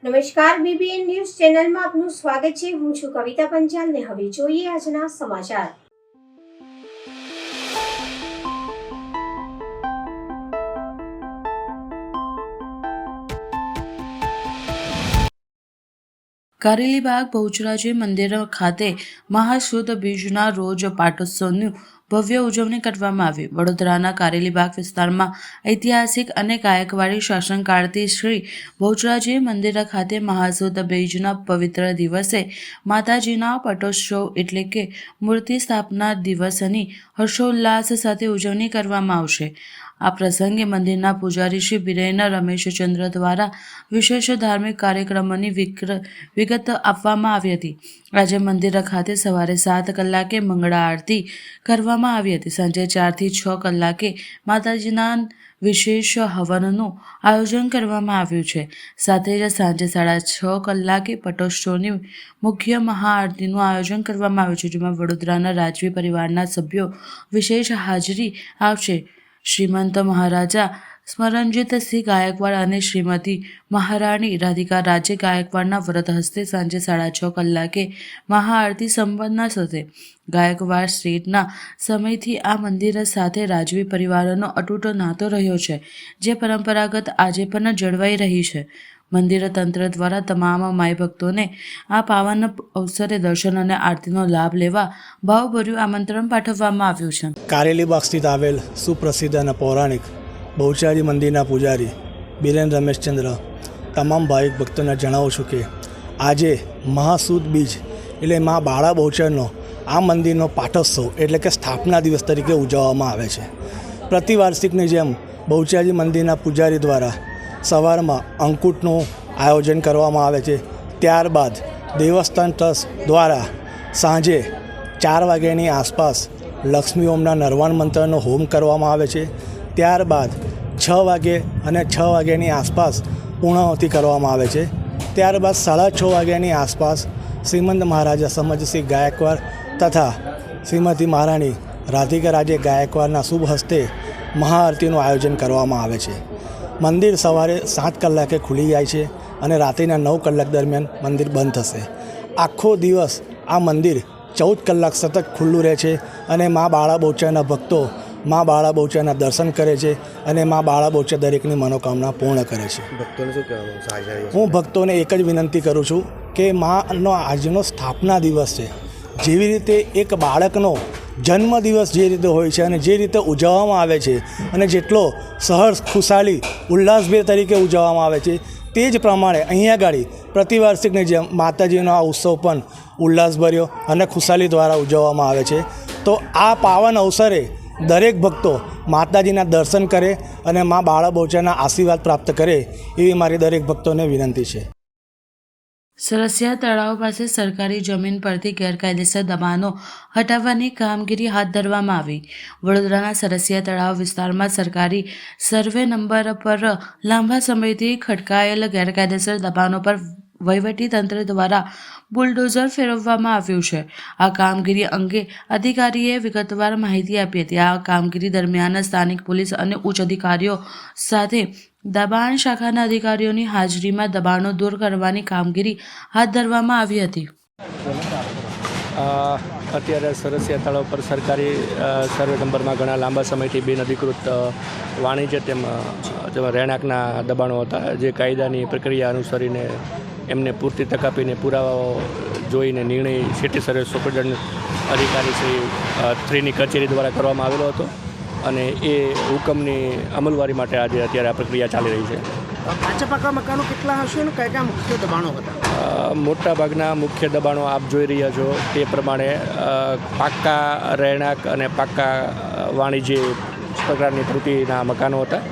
નમસ્કાર, BBN news ચેનલમાં આપનું સ્વાગત છે. હું છું કવિતા પંચાલ ને હવે જોઈએ આજના સમાચાર. કારેલીબાગ બહુચરાજી મંદિર ખાતે મહાસુદ બીજના રોજ પાટોત્સવની ભવ્ય ઉજવણી કરવામાં આવી. વડોદરાના કારેલીબાગ વિસ્તારમાં ઐતિહાસિક અને ગાયકવાડી શાસનકાળથી શ્રી બહુચરાજી મંદિર ખાતે મહાસુદ બીજના પવિત્ર દિવસે માતાજીના પટોત્સવ એટલે કે મૂર્તિ સ્થાપના દિવસની હર્ષોલ્લાસ સાથે ઉજવણી કરવામાં આવશે. આ પ્રસંગે મંદિરના પૂજારી શ્રી બિરેન રમેશચંદ્ર દ્વારા વિશેષ ધાર્મિક કાર્યક્રમોની વિગત આપવામાં આવી હતી. આજે મંદિર ખાતે સવારે 7 કલાકે મંગળા આરતી કરવામાં આવી હતી. સાંજે 4 થી 6 કલાકે માતાજીના વિશેષ હવનનું આયોજન કરવામાં આવ્યું છે. સાથે જ સાંજે 6:30 કલાકે પટોત્સવની મુખ્ય મહાઆરતીનું આયોજન કરવામાં આવ્યું છે, જેમાં વડોદરાના રાજવી પરિવારના સભ્યો વિશેષ હાજરી આપશે. શ્રીમંત મહારાજા સ્મરણજીતસિંહ ગાયકવાડ અને શ્રીમતી મહારાણી રાધિકા રાજે ગાયકવાડના વ્રત હસ્તે સાંજે 6:30 કલાકે મહાઆરતી સંપન્ન થશે. ગાયકવાડ સ્ટેટના સમયથી આ મંદિર સાથે રાજવી પરિવારનો અતૂટ નાતો રહ્યો છે, જે પરંપરાગત આજે પણ જળવાઈ રહી છે. મંદિર તંત્ર દ્વારા તમામ માઈ ભક્તોને આ પાવન અવસરે દર્શન અને આરતીનો લાભ લેવા ભાવભર્યું આમંત્રણ પાઠવવામાં આવ્યું છે. કારેલીબાગ સ્થિત આવેલ સુપ્રસિદ્ધ અને પૌરાણિક બહુચરાજી મંદિરના પૂજારી બિરેન રમેશચંદ્ર તમામ ભાવિક ભક્તોને જણાવું છું કે આજે મહાસુદ બીજ એટલે મા બાળા બહુચરનો આ મંદિરનો પાટોત્સવ એટલે કે સ્થાપના દિવસ તરીકે ઉજવવામાં આવે છે. પ્રતિવાર્ષિકની જેમ બહુચરાજી મંદિરના પૂજારી દ્વારા સવારમાં અંકુટનું આયોજન કરવામાં આવે છે. ત્યારબાદ દેવસ્થાન ટ્રસ્ટ દ્વારા સાંજે 4 વાગ્યાની આસપાસ લક્ષ્મી ઓમના નરવાણ મંત્રનો હોમ કરવામાં આવે છે. ત્યારબાદ 6 વાગે અને 6 વાગ્યાની આસપાસ પૂર્ણાહુતિ કરવામાં આવે છે. ત્યારબાદ 6:30 વાગ્યાની આસપાસ શ્રીમંત મહારાજા સમજસિંહ ગાયકવાડ તથા શ્રીમતી મહારાણી રાધિકા રાજે ગાયકવાડના શુભ હસ્તે મહાઆરતીનું આયોજન કરવામાં આવે છે. મંદિર સવારે 7 કલાકે ખુલી જાય છે અને રાત્રિના 9 કલાક દરમિયાન મંદિર બંધ થશે. આખો દિવસ આ મંદિર 14 કલાક સતત ખુલ્લું રહે છે અને મા બાળા બહુચરના ભક્તો મા બાળા બહુચરના દર્શન કરે છે અને મા બાળા બહુચર દરેકની મનોકામના પૂર્ણ કરે છે. ભક્તોને શું કહેવાનું? હું ભક્તોને એક જ વિનંતી કરું છું કે માનો આજનો સ્થાપના દિવસ છે. જેવી રીતે એક બાળકનો જન્મદિવસ જે રીતે હોય છે અને જે રીતે ઉજવવામાં આવે છે અને જેટલો સહર્ષ ખુશાલી ઉલ્લાસભેર તરીકે ઉજવવામાં આવે છે, તે જ પ્રમાણે અહીંયા આગળ પ્રતિવાર્ષિકની જેમ માતાજીનો આ ઉત્સવ પણ ઉલ્લાસભર્યો અને ખુશાલી દ્વારા ઉજવવામાં આવે છે. તો આ પાવન અવસરે દરેક ભક્તો માતાજીના દર્શન કરે અને મા બાળા બહુચરના આશીર્વાદ પ્રાપ્ત કરે એવી મારી દરેક ભક્તોને વિનંતી છે. સરસિયા તળાવ પાસે સરકારી જમીન પરથી ગેરકાયદેસર દબાણો હટાવવાની કામગીરી હાથ ધરવામાં આવી. વડોદરાના સરસિયા તળાવ વિસ્તારમાં સરકારી સર્વે નંબર પર લાંબા સમયથી ખડકાયેલ ગેરકાયદેસર દબાણો પર વહીવટી તંત્ર દ્વારા બુલડોઝર ફેરવવામાં આવ્યું છે. આ કામગીરી અંગે અધિકારીએ વિગતવાર માહિતી આપી હતી. આ કામગીરી દરમિયાન સ્થાનિક પોલીસ અને ઉચ્ચ અધિકારીઓ સાથે દબાણ શાખાના અધિકારીઓની હાજરીમાં દબાણો દૂર કરવાની કામગીરી હાથ ધરવામાં આવી હતી. અત્યારે સરસિયા તળાવ પર સરકારી સર્વે નંબરમાં ઘણા લાંબા સમયથી બિનઅધિકૃત વાણિજ્ય તેમાં રહેણાંકના દબાણો હતા, જે કાયદાની પ્રક્રિયા અનુસરીને એમને પૂરતી તક આપીને પુરાવાઓ જોઈને નિર્ણય સિટી સર્વિસ સુપ્રિન્ટેન્ડન્ટ અધિકારી શ્રી 3ની કચેરી દ્વારા કરવામાં આવેલો હતો અને એ હુકમની અમલવારી માટે આજે અત્યારે આ પ્રક્રિયા ચાલી રહી છે. કાચા પાકા મકાનો કેટલા હશે અને કયા કયા મુખ્ય દબાણો હતા? મોટાભાગના મુખ્ય દબાણો આપ જોઈ રહ્યા છો તે પ્રમાણે પાક્કા રહેણાંક અને પાક્કા વાણિજ્ય પ્રકારની પ્રવૃત્તિના મકાનો હતા,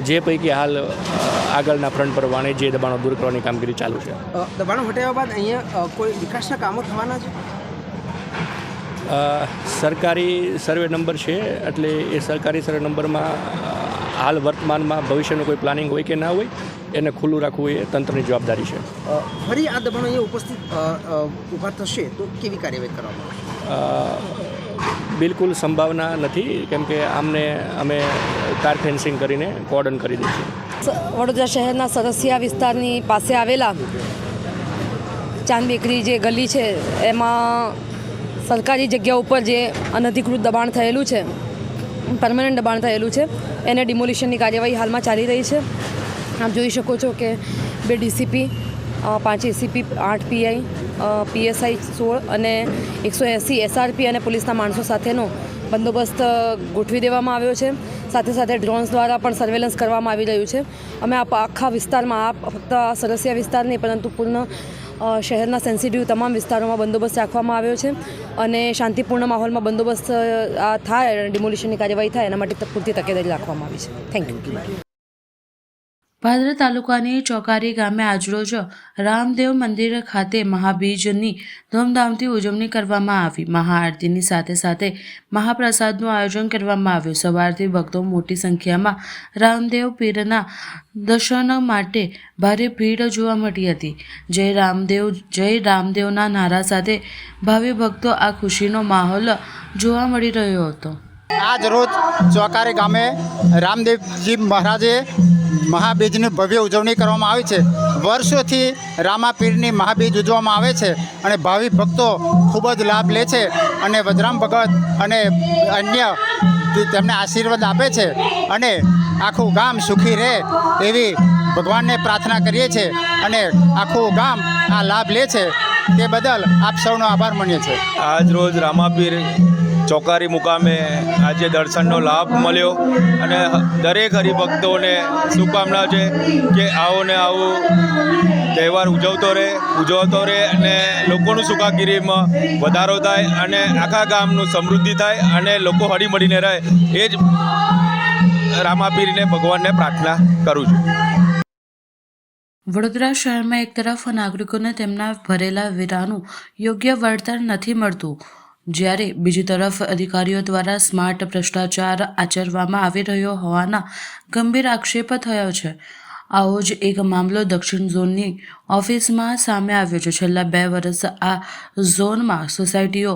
જે પૈકી હાલ આગળના ફ્રન્ટ પર વાણિજ્ય દબાણો દૂર કરવાની કામગીરી ચાલુ છે. દબાણો હટાવ્યા બાદ અહીંયા કોઈ વિકાસના કામો થવાના છે? સરકારી સર્વે નંબર છે એટલે એ સરકારી સર્વે નંબરમાં હાલ વર્તમાનમાં ભવિષ્યનું કોઈ પ્લાનિંગ હોય કે ના હોય એને ખુલ્લું રાખવું એ તંત્રની જવાબદારી છે. ફરી આ દબાણો અહીંયા ઉપસ્થિત ઊભા થશે તો કેવી કાર્યવાહી કરવામાં આવશે? બિલકુલ સંભાવના નથી, કેમ કે આમને અમે કાર ફેન્સિંગ કરીને કોર્ડન કરી દઈશું. વડોદરા શહેરના સરસિયા વિસ્તારની પાસે આવેલા ચાંદ બેકરી જે ગલી છે એમાં સરકારી જગ્યા ઉપર જે અનધિકૃત દબાણ થયેલું છે, પરમનન્ટ દબાણ થયેલું છે, એને ડિમોલિશનની કાર્યવાહી હાલમાં ચાલી રહી છે. આપ જોઈ શકો છો કે 2 DCP, 5 ACP, 8 PI, PSI 16 અને 180 SRP અને પોલીસના માણસો સાથેનો બંદોબસ્ત ગોઠવી દેવામાં આવ્યો છે. સાથે સાથે ડ્રોન્સ દ્વારા પણ સર્વેલન્સ કરવામાં આવી રહ્યું છે. અમે આખા વિસ્તારમાં ફક્ત સરસિયા વિસ્તાર નહીં પરંતુ પૂર્ણ શહેરના સેન્સિટિવ તમામ વિસ્તારોમાં બંદોબસ્ત રાખવામાં આવ્યો છે અને શાંતિપૂર્ણ માહોલમાં બંદોબસ્ત થાય અને ડિમોલિશનની કાર્યવાહી થાય એના માટે પૂરતી તકેદારી રાખવામાં આવી છે. Thank you. પાદરા તાલુકાની ચોકારી ગામે આજરોજ રામદેવ મંદિર ખાતે મહાબીજની ધૂમધામથી ઉજવણી કરવામાં આવી. મહાઆરતીની સાથે સાથે મહાપ્રસાદનું આયોજન કરવામાં આવ્યું. સવારથી ભક્તો મોટી સંખ્યામાં રામદેવ પીરના દર્શન માટે ભારે ભીડ જોવા મળી હતી. જય રામદેવના નારા સાથે ભાવિ ભક્તો આ ખુશીનો માહોલ જોવા મળી રહ્યો હતો. આજ રોજ ચોકારી ગામે રામદેવજી મહારાજે મહાબીજની ભવ્ય ઉજવણી કરવામાં આવી છે. વર્ષોથી રામાપીરની મહાબીજ ઉજવવામાં આવે છે અને ભાવિ ભક્તો ખૂબ જ લાભ લે છે અને વજરામ ભગત અને અન્ય તેમને આશીર્વાદ આપે છે અને આખું ગામ સુખી રહે એવી ભગવાનને પ્રાર્થના કરીએ છીએ અને આખું ગામ આ લાભ લે છે. તે બદલ આપ સૌનો આભાર માનીએ છીએ. આજ રોજ રામાપીર ચોકારી મુકામે આજે દર્શનનો લાભ મળ્યો અને દરેક હરિભક્તોને શુભકામના છે કે આવો ને આવો તહેવાર ઉજવતો રહે અને લોકોનું સુખાગીરીમાં વધારો થાય અને આખા ગામનું સમૃદ્ધિ થાય અને લોકો હળીમળીને રહે એ જ રામાપીરને ભગવાનને પ્રાર્થના કરું છું. વડોદરા શહેરમાં એક તરફ નાગરિકોને તેમના ભરેલા વેરાનું યોગ્ય વળતર નથી મળતું, જ્યારે બીજી તરફ અધિકારીઓ દ્વારા સ્માર્ટ ભ્રષ્ટાચાર આચરવામાં આવી રહ્યો હોવાના ગંભીર આક્ષેપ થયો છે. આવો જ એક મામલો દક્ષિણ ઝોનની ઓફિસમાં સામે આવ્યો છે. છેલ્લા 2 વર્ષ આ ઝોનમાં સોસાયટીઓ,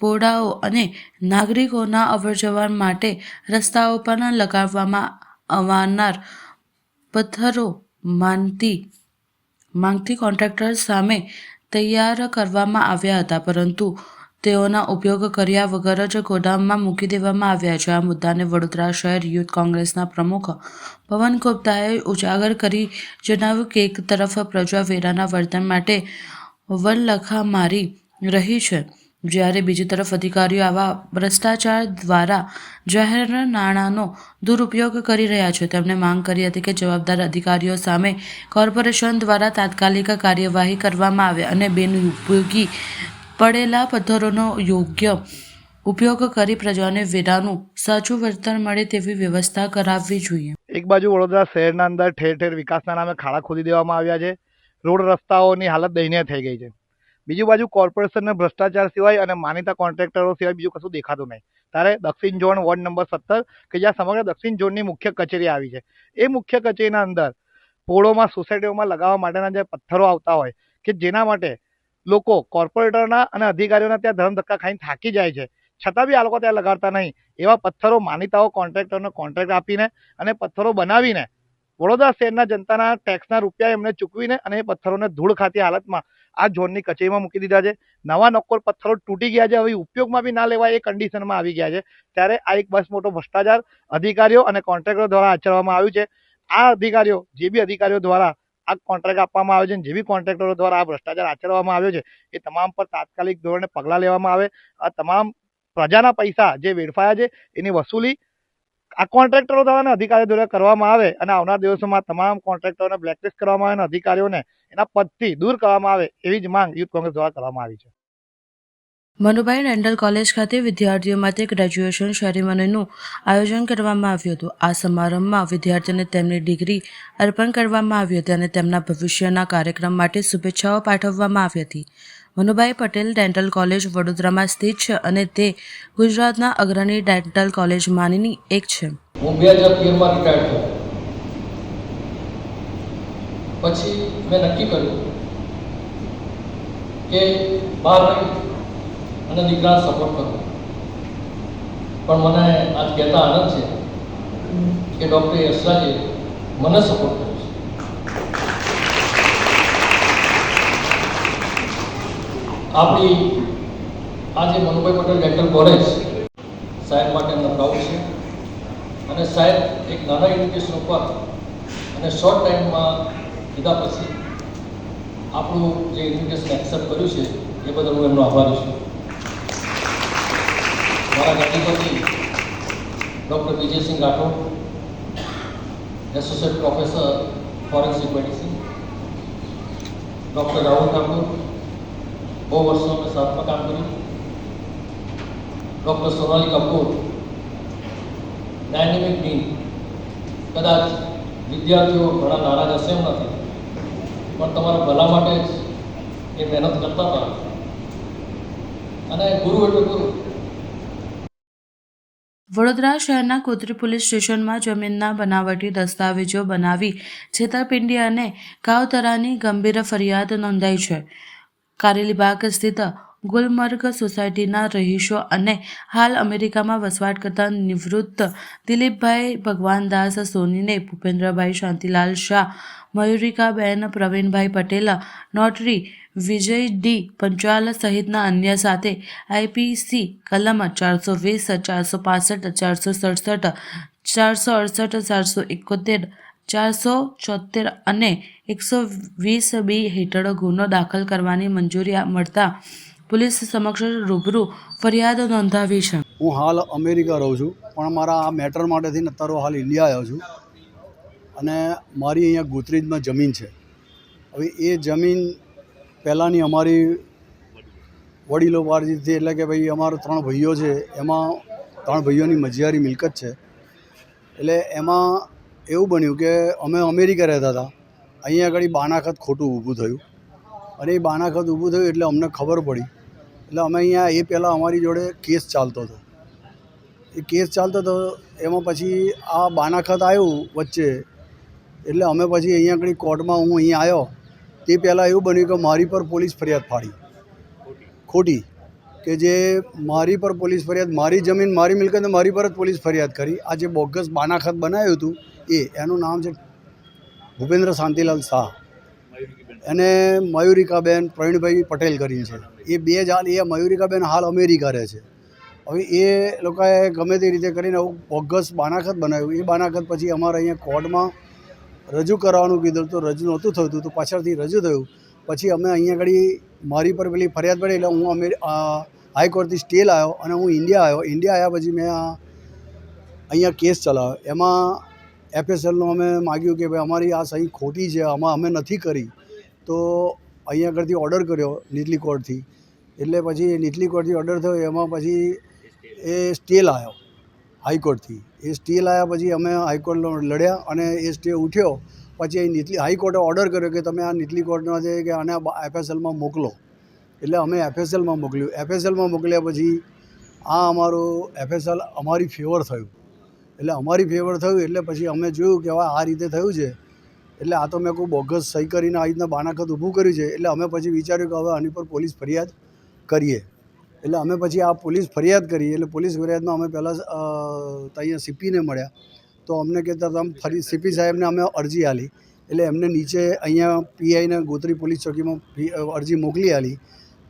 પોડાઓ અને નાગરિકોના અવરજવર માટે રસ્તાઓ પર લગાવવામાં આવનાર પથ્થરો માંગથી કોન્ટ્રાક્ટર સામે તૈયાર કરવામાં આવ્યા હતા, પરંતુ તેઓના ઉપયોગ કર્યા વગર જ ગોદામમાં મૂકી દેવામાં આવ્યા છે. આ મુદ્દાને વડોદરા શહેર યુથ કોંગ્રેસના પ્રમુખ પવન ગુપ્તાએ ઉજાગર કરી જણાવ્યું કે એક તરફ પ્રજા વેરાના વર્તન માટે વલખા મારી રહી છે, જ્યારે બીજી તરફ અધિકારીઓ આવા ભ્રષ્ટાચાર દ્વારા જાહેર નાણાંનો દુરુપયોગ કરી રહ્યા છે. તેમણે માંગ કરી હતી કે જવાબદાર અધિકારીઓ સામે કોર્પોરેશન દ્વારા તાત્કાલિક કાર્યવાહી કરવામાં આવે અને બિનઉપયોગી પડેલા પથ્થરોનો યોગ્ય ઉપયોગ કરી પ્રજાને વેરાનું સાચું વળતર મળે તેવી વ્યવસ્થા કરાવવી જોઈએ. એક બાજુ વડોદરા શહેરના અંદર ઠેર ઠેર વિકાસના નામે ખાડા ખોદી દેવામાં આવ્યા છે. રોડ રસ્તાઓની હાલત દયનીય થઈ ગઈ છે. બીજી બાજુ કોર્પોરેશનના ભ્રષ્ટાચાર સિવાય અને માનીતા કોન્ટ્રાક્ટરો સિવાય બીજું કશું દેખાતું નહીં. ત્યારે દક્ષિણ ઝોન વોર્ડ નંબર 17 કે જ્યાં સમગ્ર દક્ષિણ ઝોનની મુખ્ય કચેરી આવી છે, એ મુખ્ય કચેરીના અંદર પોળોમાં, સોસાયટીઓમાં લગાવવા માટેના જે પથ્થરો આવતા હોય કે જેના માટે લોકો કોર્પોરેટરના અને અધિકારીઓના ત્યાં ધર્મ ધક્કા ખાઈને થાકી જાય છે, છતાં બી આ લોકો ત્યાં લગાડતા નહીં. એવા પથ્થરો માનીતાઓ કોન્ટ્રાક્ટરને કોન્ટ્રાક્ટ આપીને અને પથ્થરો બનાવીને વડોદરા શહેરના જનતાના ટેક્સના રૂપિયા એમને ચૂકવીને અને એ પથ્થરોને ધૂળ ખાતી હાલતમાં આ ઝોનની કચેરીમાં મૂકી દીધા છે. નવા નક્કોર પથ્થરો તૂટી ગયા છે, હવે ઉપયોગમાં બી ના લેવાય એ કન્ડિશનમાં આવી ગયા છે. ત્યારે આ એક બસ મોટો ભ્રષ્ટાચાર અધિકારીઓ અને કોન્ટ્રાક્ટરો દ્વારા આચરવામાં આવ્યું છે. આ અધિકારીઓ, જે બી અધિકારીઓ દ્વારા આ કોન્ટ્રાક્ટ આપવામાં આવે છે, જે બી કોન્ટ્રાક્ટરો દ્વારા આ ભ્રષ્ટાચાર આચરવામાં આવ્યો છે, એ તમામ પર તાત્કાલિક ધોરણે પગલાં લેવામાં આવે. આ તમામ પ્રજાના પૈસા જે વેડફાયા છે એની વસૂલી આ કોન્ટ્રાક્ટરો દ્વારા અને અધિકારીઓ દ્વારા કરવામાં આવે અને આવનાર દિવસોમાં તમામ કોન્ટ્રાક્ટરોને બ્લેકલિસ્ટ કરવામાં આવે અને અધિકારીઓને એના પદથી દૂર કરવામાં આવે એવી જ માંગ યુથ કોંગ્રેસ દ્વારા કરવામાં આવી છે. મનુભાઈ ડેન્ટલ કોલેજ ખાતે વિદ્યાર્થીઓ માટે ગ્રેજ્યુએશન સેરેમનીનું આયોજન કરવામાં આવ્યું હતું. આ સમારંભમાં વિદ્યાર્થીઓને તેમની ડિગ્રી અર્પણ કરવામાં આવી હતી અને તેમના ભવિષ્યના કાર્યક્રમ માટે શુભેચ્છાઓ પાઠવવામાં આવી હતી. મનુભાઈ પટેલ ડેન્ટલ કોલેજ વડોદરામાં સ્થિત છે અને તે ગુજરાતના અગ્રણી ડેન્ટલ કોલેજમાંની એક છે. હું 2013માં રિટાયર્ડ થયો. પછી મેં નક્કી કર્યું કે બહાર રહી અને દીકરાને સપોર્ટ કરો. પણ મને આજ કહેતા આનંદ છે કે ડૉક્ટર યશરાજે મને સપોર્ટ કર્યો છે. આપણી આજે મનુભાઈ પટેલ ડેન્ટલ કોલેજ સાહેબ માટે એમને પ્રાઉડ છે અને સાહેબ એક નાના ઇન્વિટેશન ઉપર અને શોર્ટ ટાઈમમાં કીધા પછી આપણું જે ઇન્વિટેશન એક્સેપ્ટ કર્યું છે એ બદલ હું એમનો આભારી છું. મારા ગાંધીપતિ doctor Vijaysinh Rathod, associate professor forensic medicine, doctor Rahul Thakur, બહુ વર્ષો અમે સાથમાં કામ કર્યું, doctor Sonali Kapoor, dynamic dean. કદાચ વિદ્યાર્થીઓ ઘણા નારાજ હશે એમ નથી, પણ તમારા ભલા માટે જ એ મહેનત કરતા હતા અને ગુરુ એટલે ગુરુ. વડોદરા શહેરના કોતરી પોલીસ સ્ટેશનમાં જમીનના બનાવટી દસ્તાવેજો બનાવી છેતરપિંડી અને કાવતરાની ગંભીર ફરિયાદ નોંધાઈ છે. કારેલીબાગ સ્થિત ગુલમર્ગ સોસાયટીના રહીશો અને હાલ અમેરિકામાં વસવાટ કરતા નિવૃત્ત દિલીપભાઈ ભગવાનદાસ સોનીને ભૂપેન્દ્રભાઈ શાંતિલાલ શાહ, મયુરિકાબેન પ્રવીણભાઈ પટેલ, નોટરી વિજય ડી પંચાલ સહિતના અન્ય સાથે આઈપીસી કલમ 420, 465, 467, 468, 471, 474 અને 120B હેઠળ ગુનો દાખલ કરવાની મંજૂરી મળતા પોલીસ સમક્ષ રૂબરૂ ફરિયાદ નોંધાવી છે. હું હાલ અમેરિકા રહું છું, પણ મારા આ મેટર માટેથી અત્યારે હાલ ઇન્ડિયા આવ્યો છું અને મારી અહીંયા ગોત્રીજમાં જમીન છે. હવે એ જમીન પહેલાંની અમારી વડીલો પાસેથી, એટલે કે ભાઈ અમારા 3 ભાઈઓ છે, એમાં 3 ભાઈઓની મજિયારી મિલકત છે. એટલે એમાં એવું બન્યું કે અમે અમેરિકા રહેતા હતા, અહીંયા આગળ બાનાખત ખોટું ઊભું થયું અને એ બાનાખત ઊભું થયું એટલે અમને ખબર પડી. એટલે અમે અહીંયા એ પહેલાં અમારી જોડે કેસ ચાલતો હતો. એ કેસ ચાલતો હતો એમાં પછી આ બાનાખત આવ્યું વચ્ચે, એટલે અમે પછી અહીંયા આગળ કોર્ટમાં હું અહીંયા આવ્યો તે પહેલાં એવું બન્યું કે મારી પર પોલીસ ફરિયાદ ફાડી ખોટી, કે જે મારી પર પોલીસ ફરિયાદ, મારી જમીન મારી મિલકત મારી પર જ પોલીસ ફરિયાદ કરી. આ જે બોગસ બાનાખત બનાવ્યું હતું એનું નામ છે ભૂપેન્દ્ર શાંતિલાલ શાહ અને મયુરિકાબેન પ્રવીણભાઈ પટેલ કરીને છે. એ 2 જ હાલ, એ મયુરિકાબેન હાલ અમેરિકા રહે છે. હવે એ લોકોએ ગમે તે રીતે કરીને આવું બોગસ બાનાખત બનાવ્યું. એ બાનાખત પછી અમારે અહીંયા કોર્ટમાં રજૂ કરવાનું કીધું તો રજૂ નહોતું થતું, તો પાછળથી રજૂ થયું. પછી અમે અહીંયા આગળ મારી પર પેલી ફરિયાદ પડી એટલે હું હાઈકોર્ટથી સ્ટે લાવ્યો અને હું ઇન્ડિયા આવ્યો. ઇન્ડિયા આવ્યા પછી મેં અહીંયા કેસ ચલાવ્યો. એમાં એફએસએલનું અમે માગ્યું કે ભાઈ અમારી આ સહી ખોટી છે, આમાં અમે નથી કરી. તો અહીંયા આગળથી ઓર્ડર કર્યો નીચલી કોર્ટથી. એટલે પછી નીચલી કોર્ટથી ઓર્ડર થયો, એમાં પછી એ સ્ટે લાવ્યો હાઈકોર્ટથી. એ સ્ટે લાવ્યા પછી અમે હાઈકોર્ટનો લડ્યા અને એ સ્ટે ઉઠ્યો. પછી એ નીચલી હાઈકોર્ટે ઓર્ડર કર્યો કે તમે આ નીચલી કોર્ટમાં છે કે આને એફએસએલમાં મોકલો. એટલે અમે એફએસએલમાં મોકલ્યું. એફએસએલમાં મોકલ્યા પછી આ અમારું એફએસએલ અમારી ફેવર થયું. એટલે અમારી ફેવર થયું એટલે પછી અમે જોયું કે હવે આ રીતે થયું છે, એટલે આ તો મેં કોઈ બોગસ સહી કરીને આ રીતના બાનાખત ઊભું કર્યું છે. એટલે અમે પછી વિચાર્યું કે હવે આની પર પોલીસ ફરિયાદ કરીએ. એટલે અમે પછી આ પોલીસ ફરિયાદ કરી. એટલે પોલીસ ફરિયાદમાં અમે પહેલાં અહીંયા સીપીને મળ્યા, તો અમને કહેતા તમે ફરી સીપી સાહેબને અમે અરજી આલી. એટલે એમને નીચે અહીંયા પીઆઈને ગોત્રી પોલીસ ચોકીમાં અરજી મોકલી આલી.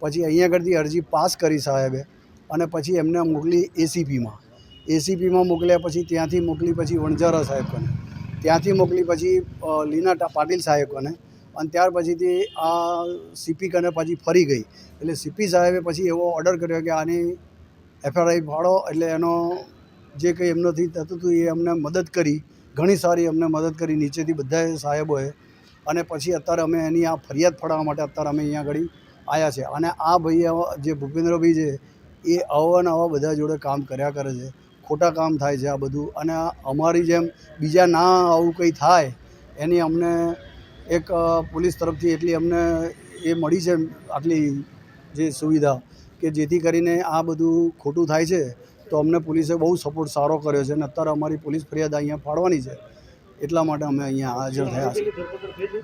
પછી અહીંયા આગળથી અરજી પાસ કરી સાહેબે અને પછી એમને મોકલી એસીપીમાં. એસીપીમાં મોકલ્યા પછી ત્યાંથી મોકલી પછી વણઝારા સાહેબ કને, ત્યાંથી મોકલી પછી લીના પાટીલ સાહેબ કને અને ત્યાર પછીથી આ સીપી કને પછી ફરી ગઈ. એટલે સીપી સાહેબે પછી એવો ઓર્ડર કર્યો કે આની એફઆરઆઈ ફાળો. એટલે એનો જે કંઈ એમનાથી થતું હતું એ અમને મદદ કરી, ઘણી સારી અમને મદદ કરી નીચેથી બધા સાહેબોએ. અને પછી અત્યારે અમે એની આ ફરિયાદ ફાળવવા માટે અત્યારે અમે અહીંયા આગળ આવ્યા છે. અને આ ભાઈ જે ભૂપેન્દ્રભાઈ છે એ આવા ને આવા બધા જોડે કામ કર્યા કરે છે, ખોટા કામ થાય છે આ બધું. અને અમારી જેમ બીજા ના આવું કંઈ થાય એની અમને એક પોલીસ તરફથી એટલી અમને એ મળી છે આટલી જે સુવિધા કે જેથી કરીને આ બધું ખોટું થાય છે. તો અમને પોલીસે બહુ સપોર્ટ સારો કર્યો છે અને અત્યારે અમારી પોલીસ ફરિયાદ અહીંયા ફાળવાની છે, એટલા માટે અમે અહીંયા હાજર થયા છીએ.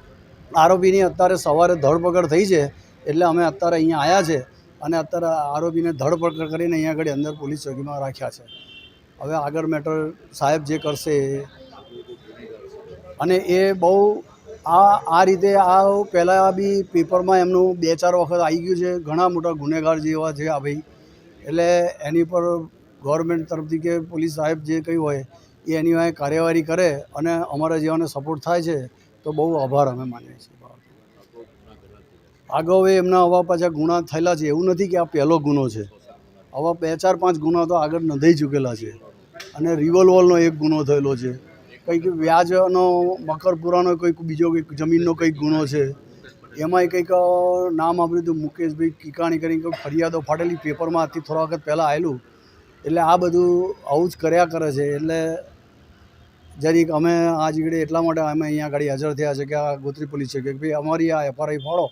આરોપીની અત્યારે સવારે ધરપકડ થઈ છે, એટલે અમે અત્યારે અહીંયા આવ્યા છે અને અત્યારે આરોપીને ધરપકડ કરીને અહીંયા આગળ અંદર પોલીસ ચોકીમાં રાખ્યા છે. હવે આગળ મેટર સાહેબ જે કરશે અને એ બહુ આ રીતે આ પહેલાં બી પેપરમાં એમનું 2-4 વખત આવી ગયું છે. ઘણા મોટા ગુનેગાર જેવા છે આ ભાઈ. એટલે એની પર ગવર્મેન્ટ તરફથી કે પોલીસ સાહેબ જે કંઈ હોય એ એની વાંહે કાર્યવાહી કરે અને અમારા જેવાને સપોર્ટ થાય છે તો બહુ આભાર અમે માનીએ છીએ. આગળ એમના આવા પાછા ગુના થયેલા છે, એવું નથી કે આ પહેલો ગુનો છે. આવા 2-4-5 ગુના તો આગળ નોંધાઈ ચૂકેલા છે. અને રિવોલ્વરનો એક ગુનો થયેલો છે, કંઈક વ્યાજનો મકરપુરાનો કંઈક બીજો કંઈક જમીનનો કંઈક ગુનો છે. એમાંય કંઈક નામ આપ્યું હતું મુકેશભાઈ કિકાણી કરીને કંઈક ફરિયાદો ફાટેલી પેપરમાં આજથી થોડા વખત પહેલાં આવેલું. એટલે આ બધું આવું જ કર્યા કરે છે. એટલે જરીક અમે આ જગ્યાએ એટલા માટે અમે અહીંયા આગળ હાજર થયા છે કે આ ગોત્રી પોલીસ છે કે ભાઈ અમારી આ એફઆરઆઈ ફાળો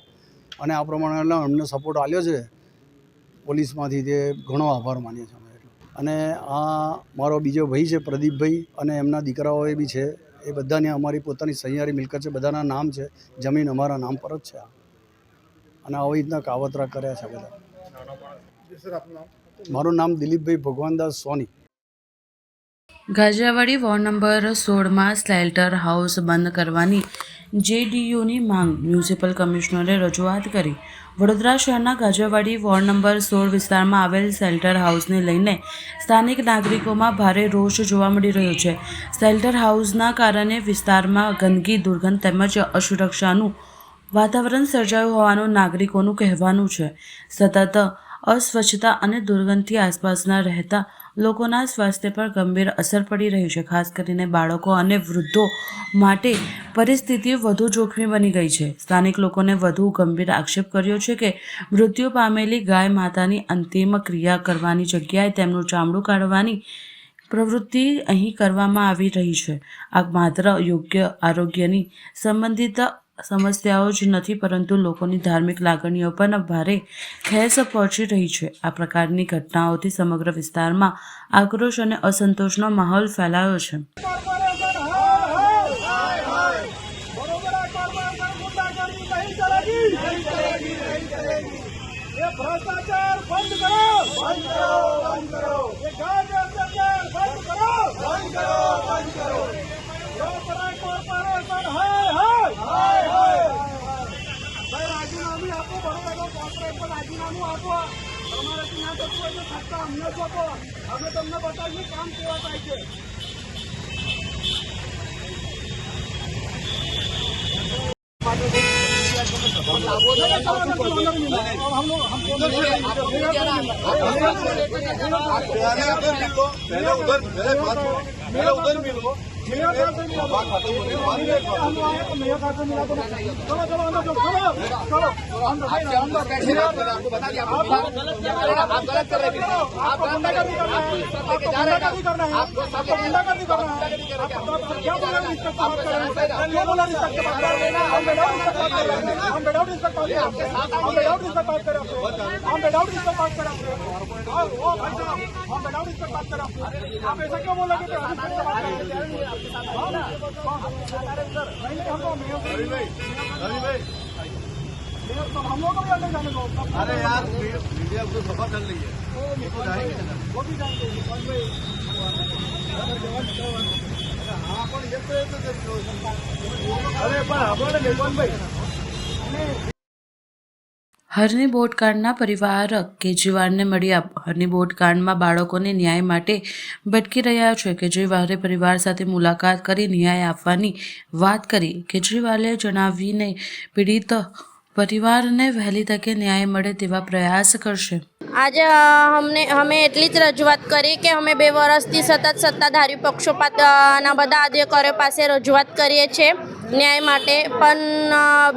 અને આ પ્રમાણે એટલે અમને સપોર્ટ આપ્યો છે પોલીસમાંથી, તે ઘણો આભાર માનીએ છીએ અમે. અને આ મારો બીજો ભાઈ છે પ્રદીપભાઈ, અને એમના દીકરાઓ બી છે. એ બધાને અમારી પોતાની સહિયારી મિલકત છે, બધાના નામ છે, જમીન અમારા નામ પર જ છે. અને આવી રીતના કાવતરા કર્યા છે બધા. મારું નામ દિલીપભાઈ ભગવાનદાસ સોની. ગાજિયાવાડી વોર્ડ નંબર 16માં સ્લેલ્ટર હાઉસ બંધ કરવાની JDUની માંગ મ્યુનિસિપલ કમિશનરે રજૂઆત કરી. વડોદરા શહેરના ગાજિયાવાડી વોર્ડ નંબર 16 વિસ્તારમાં આવેલ શેલ્ટર હાઉસને લઈને સ્થાનિક નાગરિકોમાં ભારે રોષ જોવા મળી રહ્યો છે. શેલ્ટર હાઉસના કારણે વિસ્તારમાં ગંદકી, દુર્ગંધ તેમજ અસુરક્ષાનું વાતાવરણ સર્જાયું હોવાનું નાગરિકોનું કહેવાનું છે. સતત અસ્વચ્છતા અને દુર્ગંધથી આસપાસના રહેતા લોકોના સ્વાસ્થ્ય પર ગંભીર અસર પડી રહી છે. ખાસ કરીને બાળકો અને વૃદ્ધો માટે પરિસ્થિતિ વધુ જોખમી બની ગઈ છે. સ્થાનિક લોકોને વધુ ગંભીર આક્ષેપ કર્યો છે કે મૃત્યુ પામેલી ગાય માતાની અંતિમ ક્રિયા કરવાની જગ્યાએ તેમનું ચામડું કાઢવાની પ્રવૃત્તિ અહીં કરવામાં આવી રહી છે. આ માત્ર યોગ્ય આરોગ્યની સંબંધિત સમસ્યાઓ જ નથી, પરંતુ લોકોની ધાર્મિક લાગણીઓ પણ ભારે ઠેસ પહોંચી રહી છે. આ પ્રકારની ઘટનાઓથી સમગ્ર વિસ્તારમાં આક્રોશ અને અસંતોષનો માહોલ ફેલાયો છે. अरे यार मीडिया को सफा कर ली है, वो जाएंगे वो भी जाएंगे। अरे पण आपण ભાઈ હરની બોટકાંડના પરિવાર કેજરીવાલને મળ્યા. હરની બોટકાંડમાં બાળકોને ન્યાય માટે ભટકી રહ્યા છે. કેજરીવાલે પરિવાર સાથે મુલાકાત કરી ન્યાય આપવાની વાત કરી. કેજરીવાલે જણાવીને પીડિત પરિવારને વહેલી તકે ન્યાય મળે તેવા પ્રયાસ કરશે. આજે અમે એટલી જ રજૂઆત કરી કે અમે 2 વર્ષથી સતત સત્તાધારી પક્ષોપાતના બધા અધિકારીઓ પાસે રજૂઆત કરીએ છીએ ન્યાય માટે, પણ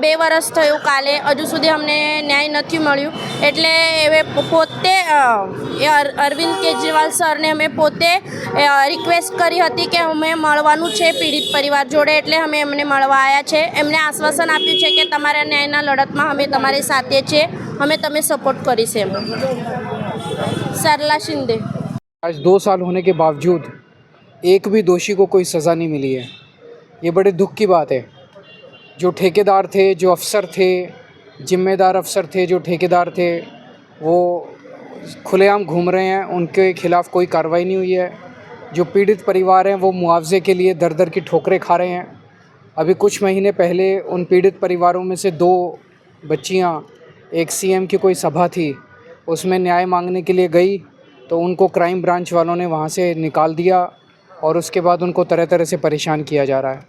2 વર્ષ થયું કાલે, હજુ સુધી અમને ન્યાય નથી મળ્યું. એટલે હવે પોતે અરવિંદ કેજરીવાલ સરને અમે પોતે રિક્વેસ્ટ કરી હતી કે અમે મળવાનું છે પીડિત પરિવાર જોડે, એટલે અમે એમને મળવા આવ્યા છે. એમને આશ્વાસન આપ્યું છે કે તમારા ન્યાયના લડતમાં અમે તમારી સાથે છીએ, हमें तमें सपोर्ट करी से. सरला शिंदे. आज 2 साल होने के बावजूद एक भी दोषी को कोई सज़ा नहीं मिली है. ये बड़े दुख की बात है. जो ठेकेदार थे, जो अफसर थे, जिम्मेदार अफसर थे, जो ठेकेदार थे, वो खुलेआम घूम रहे हैं, उनके खिलाफ़ कोई कार्रवाई नहीं हुई है. जो पीड़ित परिवार हैं वो मुआवजे के लिए दर दर की ठोकरें खा रहे हैं. अभी कुछ महीने पहले उन पीड़ित परिवारों में से 2 बच्चियां, एक सीएम की कोई सभा थी, उसमें न्याय मांगने के लिए गई तो उनको क्राइम ब्रांच वालों ने वहाँ से निकाल दिया और उसके बाद उनको तरह तरह से परेशान किया जा रहा है।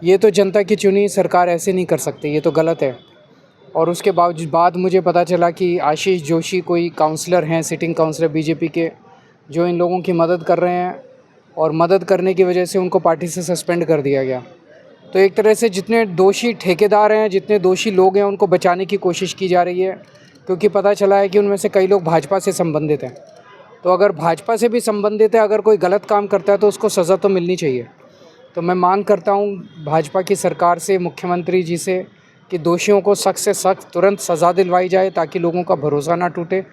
ये तो जनता की चुनी सरकार ऐसे नहीं कर सकती, ये तो गलत है। और उसके बाद मुझे पता चला कि आशीष जोशी कोई काउंसलर हैं, सिटिंग काउंसलर बीजेपी के, जो इन लोगों की मदद कर रहे हैं और मदद करने की वजह से उनको पार्टी से सस्पेंड कर दिया गया। तो एक तरह से जितने दोषी ठेकेदार हैं, जितने दोषी लोग हैं, उनको बचाने की कोशिश की जा रही है, क्योंकि पता चला है कि उनमें से कई लोग भाजपा से संबंधित हैं। तो अगर भाजपा से भी संबंधित है, अगर कोई गलत काम करता है तो उसको सज़ा तो मिलनी चाहिए। तो मैं मांग करता हूँ भाजपा की सरकार से, मुख्यमंत्री जी से, कि दोषियों को सख्त से सख्त तुरंत सज़ा दिलवाई जाए ताकि लोगों का भरोसा ना टूटे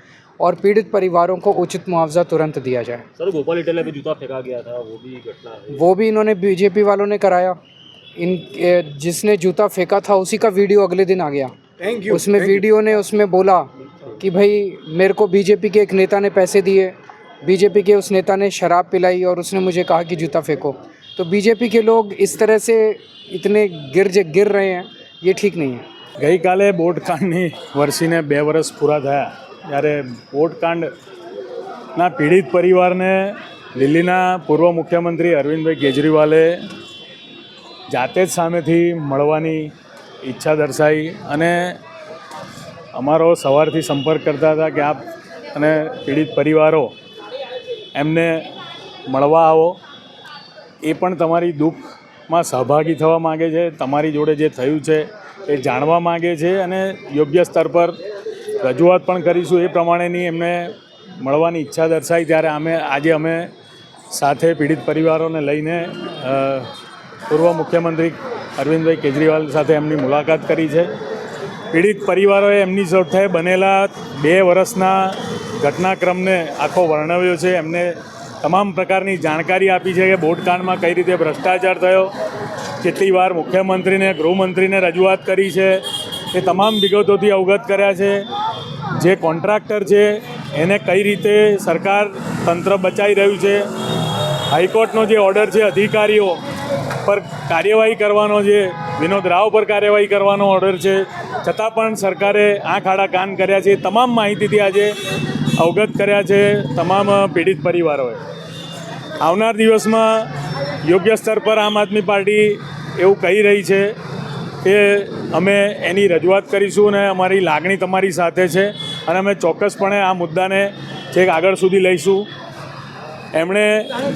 और पीड़ित परिवारों को उचित मुआवजा तुरंत दिया जाए। सर, गोपाल इटालिया पे जूता फेंका गया था, वो भी घटना है। वो भी इन्होंने बीजेपी वालों ने कराया। जिसने जूता फेंका था उसी का वीडियो अगले दिन आ गया। उसमें वीडियो ने उसमें बोला कि भाई मेरे को बीजेपी के एक नेता ने पैसे दिए, बीजेपी के उस नेता ने शराब पिलाई और उसने मुझे कहा कि जूता फेंको। तो बीजेपी के लोग इस तरह से इतने गिर रहे हैं, ये ठीक नहीं है। गई काले બોટકાંડની વર્ષીને 2 વર્ષ પૂરા થયા, જ્યારે બોટકાંડના પીડિત પરિવારને દિલ્હીના પૂર્વ મુખ્યમંત્રી અરવિંદભાઈ કેજરીવાલે જાતે જ સામેથી મળવાની ઈચ્છા દર્શાવી અને અમારો સવારથી સંપર્ક કરતા હતા કે આપ અને પીડિત પરિવારો એમને મળવા આવો, એ પણ તમારી દુઃખમાં સહભાગી થવા માગે છે, તમારી જોડે જે થયું છે એ જાણવા માગે છે અને યોગ્ય સ્તર પર રજૂઆત પણ કરીશું એ પ્રમાણેની એમને મળવાની ઈચ્છા દર્શાવી। ત્યારે આજે અમે સાથે પીડિત પરિવારોને લઈને પૂર્વ મુખ્યમંત્રી અરવિંદભાઈ કેજરીવાલ સાથે એમની મુલાકાત કરી છે। પીડિત પરિવારોએ એમની સાથે બનેલા 2 વર્ષના ઘટનાક્રમને આખો વર્ણવ્યો છે, એમને તમામ પ્રકારની જાણકારી આપી છે કે બોટકાંડમાં કઈ રીતે ભ્રષ્ટાચાર થયો, કેટલી વાર મુખ્યમંત્રીને, ગૃહમંત્રીને રજૂઆત કરી છે, એ તમામ વિગતોથી અવગત કર્યા છે। જે કોન્ટ્રાક્ટર છે એને કઈ રીતે સરકાર તંત્ર બચાવી રહ્યું છે, હાઈકોર્ટનો જે ઓર્ડર છે અધિકારીઓ પર કાર્યવાહી કરવાનો, જે વિનોદ રાવ પર કાર્યવાહી કરવાનો ઓર્ડર છે, છતાં પણ સરકારે આંખ આડા કાન કર્યા છે। તમામ માહિતીથી આજે અવગત કર્યા છે તમામ પીડિત પરિવારોએ। આવનાર દિવસમાં યોગ્ય સ્તર પર આમ આદમી પાર્ટી એવું કહી રહી છે કે અમે એની રજૂઆત કરીશું અને અમારી લાગણી તમારી સાથે છે અને અમે ચોક્કસપણે આ મુદ્દાને છેક આગળ સુધી લઈશું। એમણે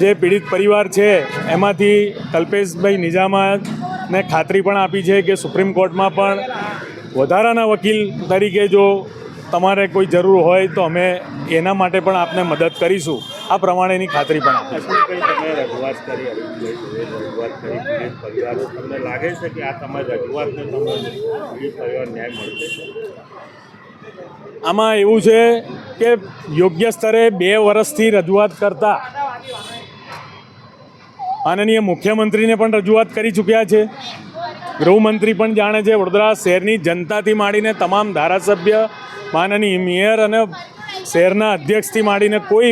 જે પીડિત પરિવાર છે એમાંથી કલ્પેશભાઈ નિજામાને ખાતરી પણ આપી છે કે સુપ્રીમ કોર્ટમાં પણ વધારાના વકીલ તરીકે જો તમારે કોઈ જરૂર હોય તો અમે એના માટે પણ આપને મદદ કરીશું, આ પ્રમાણેની ખાતરી પણ આપી છે। તમે રજૂઆત કરી, રજૂઆત કરી પીડિત પરિવારો, તમને લાગે છે કે આ તમારી રજૂઆતને તમને પીડિત પરિવાર ન્યાય મળશે? આમાં એવું છે કે યોગ્ય સ્તરે 2 વર્ષથી રજૂઆત કરતા માનનીય મુખ્યમંત્રીને પણ રજૂઆત કરી ચૂક્યા છે, ગૃહમંત્રી પણ જાણે છે, વડોદરા શહેરની જનતાથી માંડીને તમામ ધારાસભ્ય, માનનીય મેયર અને શહેરના અધ્યક્ષથી માંડીને કોઈ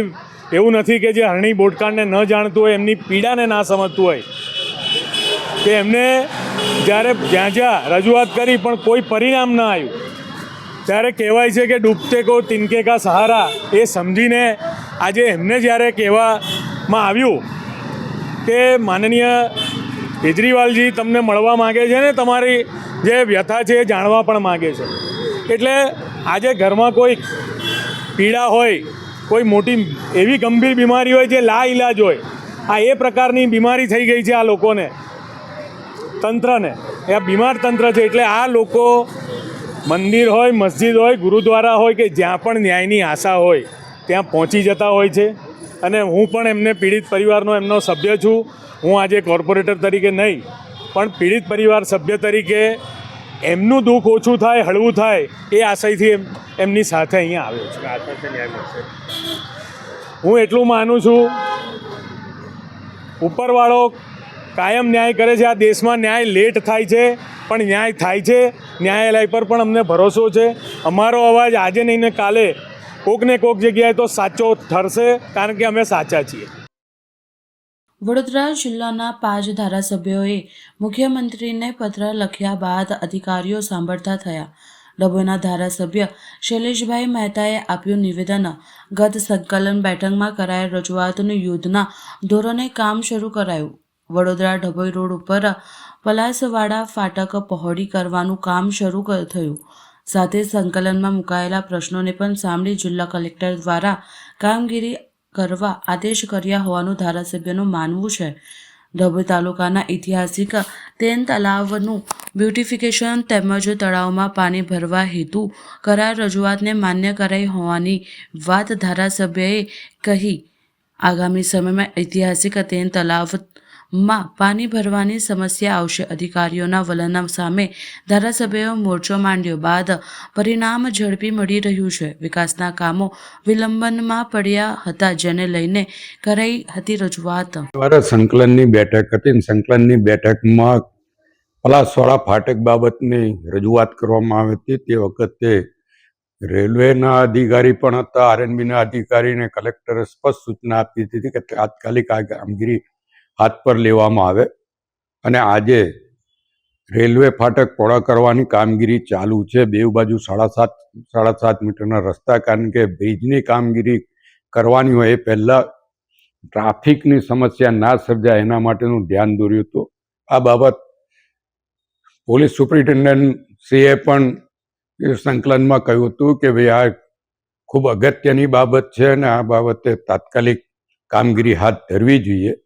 એવું નથી કે જે હરણી બોટકાંડને ન જાણતું હોય, એમની પીડાને ના સમજતું હોય, કે એમને જ્યારે જ્યાં રજૂઆત કરી પણ કોઈ પરિણામ ન આવ્યું, ત્યારે કહેવાય છે કે ડૂબતે કો તિનકે કા સહારા, એ સમજીને આજે એમને જ્યારે કહેવામાં આવ્યું કે માનનીય કેજરીવાલજી તમને મળવા માગે છે ને તમારી જે વ્યથા છે એ જાણવા પણ માગે છે, એટલે આજે ઘરમાં કોઈ પીડા હોય, કોઈ મોટી એવી ગંભીર બીમારી હોય જે લાઈલાજ હોય, આ એ પ્રકારની બીમારી થઈ ગઈ છે આ લોકોને, તંત્રને, એ આ બીમાર તંત્ર છે। એટલે આ લોકો મંદિર હોય, મસ્જિદ હોય, ગુરુદ્વારા હોય કે જ્યાં પણ ન્યાયની આશા હોય ત્યાં પહોંચી જતા હોય છે અને હું પણ એમને પીડિત પરિવારનો એમનો સભ્ય છું। હું આજે કોર્પોરેટર તરીકે નહીં પણ પીડિત પરિવાર સભ્ય તરીકે એમનું દુઃખ ઓછું થાય, હળવું થાય એ આશયથી એમની સાથે અહીંયા આવ્યો છું। આશા ન્યાય મળશે? હું એટલું માનું છું, ઉપરવાળો કાયમ ન્યાય કરે છે। આ દેશમાં ન્યાય લેટ થાય છે પણ ન્યાય થાય છે, ન્યાયાલય પર પણ અમને ભરોસો છે। અમારો અવાજ આજે નહીં ને કાલે કોક ને કોક જગ્યાએ તો સાચો ઠરશે, કારણ કે અમે સાચા છીએ। વડોદરા જિલ્લાના 5 ધારાસભ્યોએ મુખ્યમંત્રીને પત્ર લખ્યા બાદ અધિકારીઓ સાંભળતા થયા. ડભોઈના ધારાસભ્ય શૈલેષભાઈ મહેતાએ આપ્યું નિવેદન. ગત સંકલન બેઠકમાં કરાયેલ રજૂઆતનું યુદ્ધના ધોરણે કામ શરૂ કરાયું. વડોદરા ડભોઈ રોડ ઉપર પલાસવાડા ફાટક પહોળી કરવાનું કામ શરૂ થયું. સાથે સંકલનમાં મુકાયેલા પ્રશ્નોને પણ સાંભળી જિલ્લા કલેક્ટર દ્વારા કામગીરી કરવા આદેશ કર્યા હોવાનું ધારાસભ્યનું માનવું છે. ડભોઈ તાલુકાના ઐતિહાસિક તેન તલાવનું બ્યુટિફિકેશન તેમજ તળાવમાં પાણી ભરવા હેતુ કરાર રજૂઆતને માન્ય કરાઈ હોવાની વાત ધારાસભ્યએ કહી. આગામી સમયમાં ઐતિહાસિક તેન તલાવમાં પાણી ભરવાની સમસ્યા આવશે. અધિકારીઓના વલણ સામે ધારાસભ્યોએ મોરચો માંડ્યો બાદ પરિણામ ઝડપી મળી રહ્યું છે. વિકાસના કામો વિલંબનમાં પડ્યા હતા, જેને લઈને કરાઈ હતી રજૂઆત. સંકલનની બેઠક હતી. સંકલનની બેઠકમાં પલાસવાડા ફાટક બાબતની રજૂઆત કરવામાં આવી હતી. તે વખતે રેલવેના અધિકારી પણ હતા, આરએનબીના અધિકારીને કલેક્ટરે સ્પષ્ટ સૂચના આપી હતી કે તાત્કાલિક આ કામગીરી હાથ પર લેવામાં આવે. અને આજે રેલવે ફાટક પહોળા કરવાની કામગીરી ચાલુ છે. બેઉ બાજુ 7.5 મીટરના રસ્તા, કારણ કે બ્રિજની કામગીરી કરવાની હોય એ પહેલાં ટ્રાફિકની સમસ્યા ના સર્જાય એના માટેનું ધ્યાન દોર્યું હતું. આ બાબત પોલીસ સુપ્રિન્ટેન્ડન્ટ શ્રીએ પણ સંકલનમાં કહ્યું હતું કે ભાઈ આ ખૂબ અગત્યની બાબત છે અને આ બાબતે તાત્કાલિક કામગીરી હાથ ધરવી જોઈએ.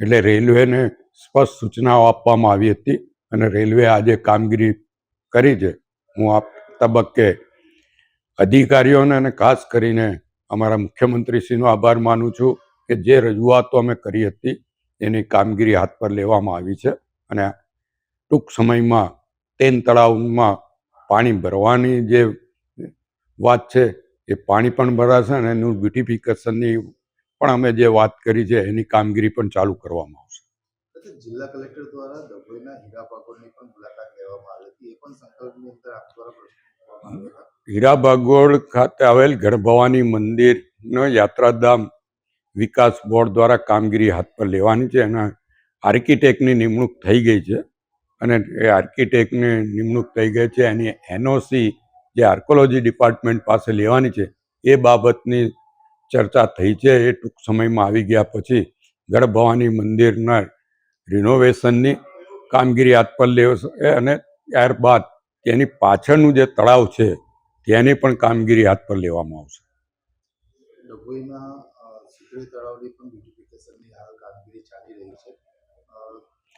એટલે રેલવેને સ્પષ્ટ સૂચનાઓ આપવામાં આવી હતી અને રેલવે આજે કામગીરી કરી છે. હું આ તબક્કે અધિકારીઓને અને ખાસ કરીને અમારા મુખ્યમંત્રીશ્રીનો આભાર માનું છું કે જે રજૂઆતો અમે કરી હતી એની કામગીરી હાથ પર લેવામાં આવી છે અને ટૂંક સમયમાં તેન તળાવમાં પાણી ભરવાની જે વાત છે એ પાણી પણ ભરાશે અને એનું બ્યુટિફિકેશનની પણ અમે જે વાત કરી છે એની કામગીરી પણ ચાલુ કરવામાં આવશે. જિલ્લા કલેક્ટર દ્વારા ડભોઈના હીરા ભાગોળની પણ મુલાકાત લેવામાં આવી હતી. એ પણ સંકલનની અંદર આપ દ્વારા હીરા ભાગોળ ખાતે આવેલ ગણભવાની મંદિરનો યાત્રાધામ વિકાસ બોર્ડ દ્વારા કામગીરી હાથ પર લેવાની છે. એના આર્કિટેક્ટની નિમણૂક થઈ ગઈ છે અને એ આર્કિટેક્ટની નિમણૂક થઈ ગઈ છે. એની એનઓસી જે આર્કોલોજી ડિપાર્ટમેન્ટ પાસે લેવાની છે એ બાબતની ચર્ચા થઈ છે. એ ટૂંક સમયમાં આવી ગયા પછી ગણભવાની મંદિરના રિનોવેશનની કામગીરી હાથ પર લેવાશે અને ત્યારબાદ તેની પાછળનું જે તળાવ છે તેની પણ કામગીરી હાથ પર લેવામાં આવશે. ડભોઈના સિકરી તળાવની પણ બ્યુટિફિકેશનની હાલ કામગીરી ચાલી રહી છે.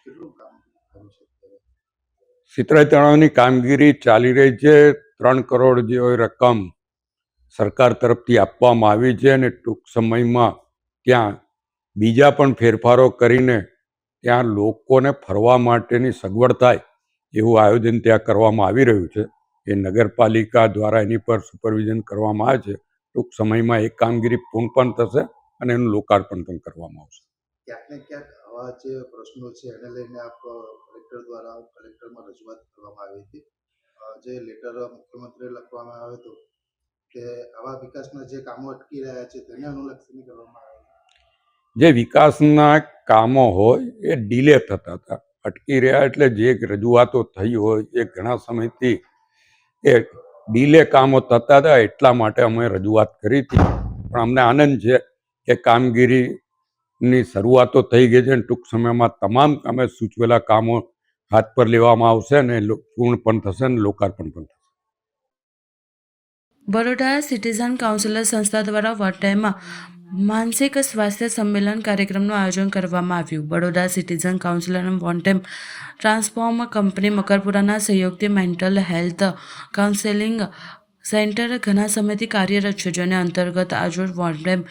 કેટલું કામ થયું છે? સિતરાઈ તળાવની કામગીરી ચાલી રહી છે. 3 કરોડ જેવી રકમ સરકાર તરફથી આપવામાં આવી છે અને ટૂંક સમયમાં ત્યાં બીજા પણ ફેરફારો કરીને ત્યાં લોકોને ફરવા માટેની સગવડ થાય એવું આયોજન ત્યાં કરવામાં આવી રહ્યું છે. એ નગરપાલિકા દ્વારા એની પર સુપરવિઝન કરવામાં આવે છે. ટૂંક સમયમાં એક કામગીરી પૂર્ણ પણ થશે અને એનું લોકાર્પણ પણ કરવામાં આવશે. ક્યાંક ને ક્યાંક આવા જે પ્રશ્નો છે એને લઈને આપ કલેક્ટરમાં રજૂઆત કરવામાં આવી હતી. જે લેટર મુખ્યમંત્રીએ લખવામાં આવ્યો હતો કે આવા વિકાસના જે કામો અટકી રહ્યા છે તેને અનુલક્ષીને કરવામાં આવે. જે વિકાસના કામો હોય એ ડીલે થતા હતા, અટકી રહ્યા એટલે જે રજૂઆતો થઈ હોય એ ઘણા સમયથી એ ડીલે કામો થતા હતા, એટલા માટે અમે રજૂઆત કરી હતી. પણ અમને આનંદ છે કે કામગીરીની શરૂઆતો થઈ ગઈ છે અને ટૂંક સમયમાં તમામ અમે સૂચવેલા કામો હાથ પર લેવામાં આવશે અને પૂર્ણ પણ થશે અને લોકાર્પણ પણ થશે. બરોડા સિટીઝન કાઉન્સિલર સંસ્થા દ્વારા વોર્ડમાં માનસિક સ્વાસ્થ્ય સંમેલન કાર્યક્રમનું આયોજન કરવામાં આવ્યું. બરોડા સિટીઝન કાઉન્સિલ અને વોન્ટેમ ટ્રાન્સફોર્મ કંપની મકરપુરાના સહયોગથી મેન્ટલ હેલ્થ કાઉન્સેલિંગ સેન્ટર ઘણા સમયથી કાર્યરત છે, જેને અંતર્ગત આજરોજ વોન્ટેમ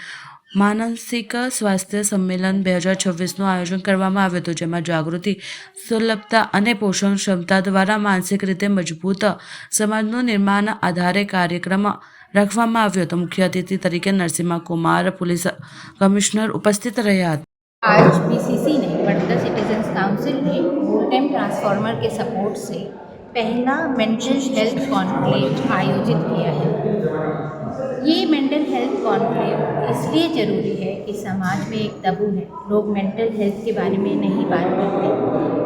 માનસિક સ્વાસ્થ્ય સંમેલન 2026નું આયોજન કરવામાં આવ્યું હતું, જેમાં જાગૃતિ, સુલભતા અને પોષણ ક્ષમતા દ્વારા માનસિક રીતે મજબૂત સમાજનું નિર્માણ આધારે કાર્યક્રમ રાખવામાં આવ્યો હતો. મુખ્ય अतिथि तरीके नरसिम्हा कुमार पुलिस कमिश्नर उपस्थित રહ્યા હતા. आज बीसीसी ने बड़ौदा सिटीजन्स काउंसिल ने वोल्टेम ट्रांसफार्मर के सपोर्ट से पहला मेंटल हेल्थ कॉन्क्लेव आयोजित किया है। ये मेंटल हेल्थ कॉन्क्लेव इसलिए ज़रूरी है कि समाज में एक तबू है, लोग मेंटल हेल्थ के बारे में नहीं बात करते।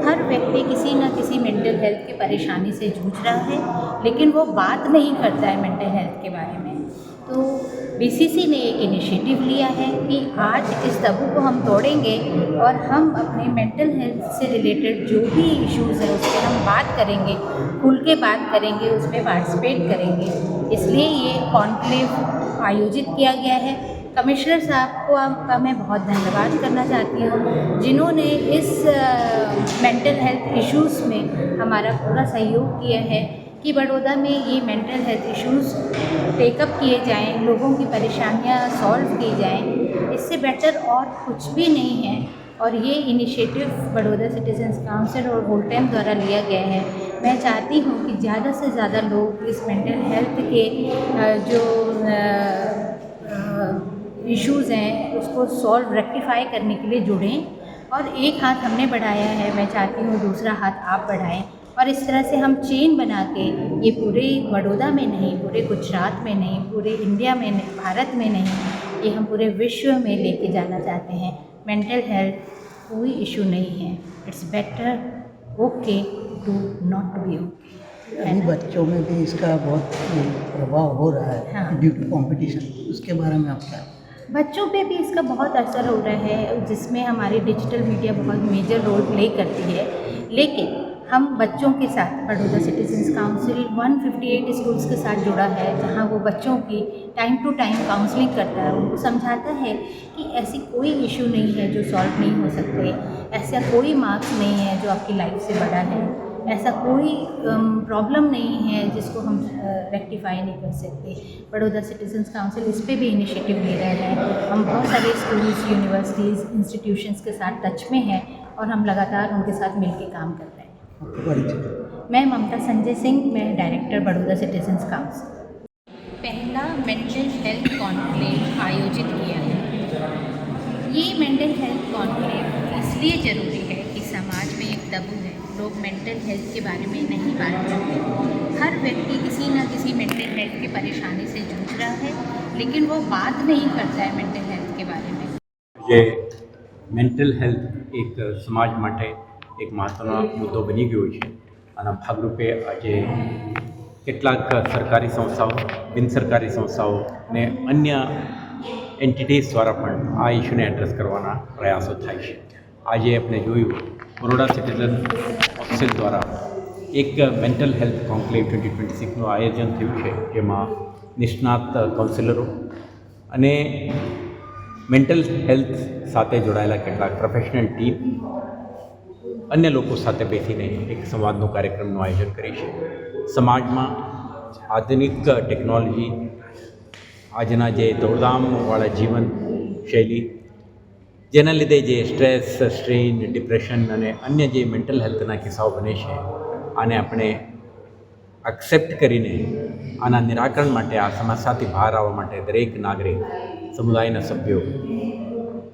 हर व्यक्ति किसी न किसी मेंटल हेल्थ की परेशानी से जूझ रहा है, लेकिन वो बात नहीं करता है मेंटल हेल्थ के बारे में। तो बीसीसी ने एक इनिशिएटिव लिया है कि आज इस तबू को हम तोड़ेंगे और हम अपने मेंटल हेल्थ से रिलेटेड जो भी इश्यूज़ हैं उस पर हम बात करेंगे, खुल के बात करेंगे, उस पर पार्टिसिपेट करेंगे। इसलिए ये कॉन्क्लेव आयोजित किया गया है। कमिश्नर साहब को का मैं बहुत धन्यवाद करना चाहती हूँ, जिन्होंने इस मेंटल हेल्थ इश्यूज़ में हमारा पूरा सहयोग किया है कि बड़ौदा में ये मेंटल हेल्थ इश्यूज़ टेकअप किए जाएं, लोगों की परेशानियां सॉल्व की जाएं। इससे बेटर और कुछ भी नहीं है। और ये इनिशिएटिव बड़ौदा सिटीजन्स काउंसिल और वोल्टेम द्वारा लिया गया है। मैं चाहती हूँ कि ज़्यादा से ज़्यादा लोग इस मेंटल हेल्थ के जो इश्यूज़ हैं उसको सॉल्व रेक्टिफाई करने के लिए जुड़ें। और एक हाथ हमने बढ़ाया है, मैं चाहती हूँ दूसरा हाथ आप बढ़ाएं, और इस तरह से हम चेन बना के ये पूरे बड़ौदा में नहीं, पूरे गुजरात में नहीं, पूरे इंडिया में नहीं, भारत में नहीं, ये हम पूरे विश्व में लेके जाना चाहते हैं। मेंटल हेल्थ कोई इशू नहीं है। It's better okay to not be okay. अभी बच्चों में भी इसका बहुत प्रभाव हो रहा है, हाँ। Due to competition. उसके बारे में आप क्या? बच्चों पे भी इसका बहुत असर हो रहा है, जिसमें हमारी डिजिटल मीडिया बहुत मेजर रोल प्ले करती है। लेकिन हम बच्चों के साथ बड़ौदा सिटीजन्स काउंसिल 158 स्कूल्स के साथ जुड़ा है, जहां वो बच्चों की टाइम टू टाइम काउंसलिंग करता है, उनको समझाता है कि ऐसी कोई इशू नहीं है जो सॉल्व नहीं हो सकते, ऐसा कोई मार्क्स नहीं है जो आपकी लाइफ से बड़ा है, ऐसा कोई प्रॉब्लम नहीं है जिसको हम रेक्टिफाई नहीं कर सकते। बड़ौदा सिटीजन्स काउंसिल इस पे भी इनिशिएटिव ले रहा है। हम बहुत सारे स्कूल्स, यूनिवर्सिटीज़, इंस्टीट्यूशंस के साथ टच में हैं और हम लगातार उनके साथ मिलकर काम कर रहे हैं। मैं ममता संजय सिंह, मैं डायरेक्टर बड़ौदा सिटीजन्स काउंसिल। पहला मेंटल हेल्थ कॉन्क्लेव आयोजित किया है। ये मेंटल हेल्थ कॉन्क्लेव इसलिए ज़रूरी है कि समाज में एक तबू है, लोग मेंटल हेल्थ के बारे में नहीं बात करते। हर व्यक्ति किसी न किसी मेंटल हेल्थ की परेशानी से जूझ रहा है, लेकिन वो बात नहीं करता है मेंटल हेल्थ के बारे में। જે મેન્ટલ હેલ્થ એક સમાજ માટે એક મહત્ત્વનો મુદ્દો બની ગયો છે અને ભાગરૂપે આજે કેટલાક સરકારી સંસ્થાઓ, બિન સરકારી સંસ્થાઓ ને અન્ય એન્ટિટીઝ દ્વારા પણ આ ઇસ્યુને એડ્રેસ કરવાના પ્રયાસો થાય છે. આજે આપણે જોયું બરોડા સિટીઝન કાઉન્સિલ દ્વારા એક મેન્ટલ હેલ્થ કોન્ક્લેવ 2026નું આયોજન થયું છે, જેમાં નિષ્ણાત કાઉન્સિલરો અને મેન્ટલ હેલ્થ સાથે જોડાયેલા કેટલાક પ્રોફેશનલ ટીમ અન્ય લોકો સાથે બેસીને એક સંવાદનો કાર્યક્રમનું આયોજન કરી છે. સમાજમાં આધુનિક ટેકનોલોજી, આજના જે દોડધામવાળા જીવન શૈલી, જેના લીધે જે સ્ટ્રેસ, સ્ટ્રેઇન, ડિપ્રેશન અને અન્ય જે મેન્ટલ હેલ્થના કિસ્સાઓ બને છે, આને આપણે એક્સેપ્ટ કરીને આના નિરાકરણ માટે, આ સમસ્યાથી બહાર આવવા માટે દરેક નાગરિક, સમુદાયના સભ્યો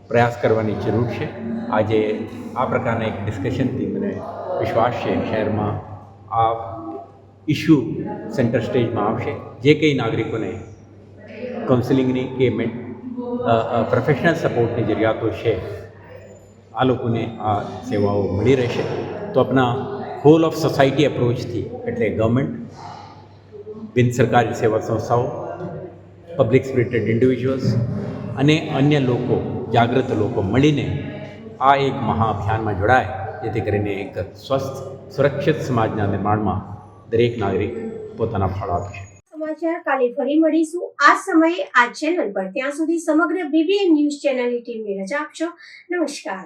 પ્રયાસ કરવાની જરૂર છે. આજે આ પ્રકારના એક ડિસ્કશનથી મને વિશ્વાસ છે શહેરમાં આ ઇસ્યુ સેન્ટર સ્ટેજમાં આવશે. જે કંઈ નાગરિકોને કાઉન્સિલિંગની કે પ્રોફેશનલ સપોર્ટની જરૂરિયાતો છે, આ લોકોને આ સેવાઓ મળી રહેશે. તો આપણા હોલ ઓફ સોસાયટી અપ્રોચથી, એટલે ગવર્મેન્ટ, બિન સરકારી સેવા સંસ્થાઓ, પબ્લિક સ્પિરિટેડ ઇન્ડિવિજ્યુઅલ્સ અને અન્ય લોકો, જાગૃત લોકો મળીને આ એક મહાઅભિયાનમાં જોડાય, જેથી કરીને એક સ્વસ્થ, સુરક્ષિત સમાજના નિર્માણમાં દરેક નાગરિક પોતાના ફાળો આપી શકે. સમાચાર કાલે ફરી મળીશું આ સમયે આ ચેનલ પર. ત્યાં સુધી સમગ્ર BBN ન્યૂઝ ચેનલની ટીમને રજા આપશો. નમસ્કાર.